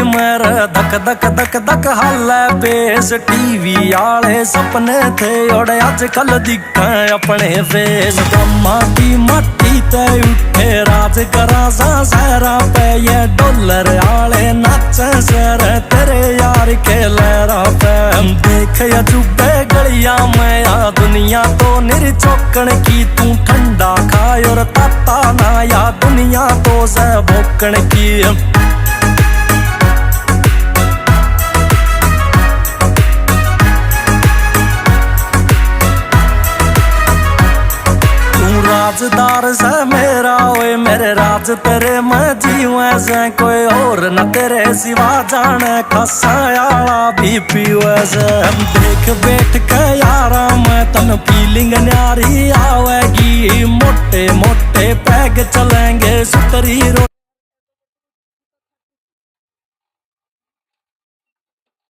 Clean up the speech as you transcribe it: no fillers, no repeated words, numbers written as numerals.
मेरे धक धक धक धक हालै पेस। टीवी आले सपने थे और अजकल दिखे अपने फेस। माटी माटी ते उठे राज करा सा सहरा पे ये डॉलर आले नाचे सर तेरे यार के लहरा पे। देख अजूबे गलियां में या दुनिया तो निर्चौकण की। तू ठंडा खाए और ताता ना या दुनिया तो से भोकण की। राजदार से मेरा ओए मेरे राज तेरे में जीवे से। कोई और न तेरे सिवा जाने खसायाला भी पीवे से। देख बैठ के यारा मैं तन फीलिंग न्यारी आवेगी। मोटे मोटे पैग चलेंगे सुतरी रो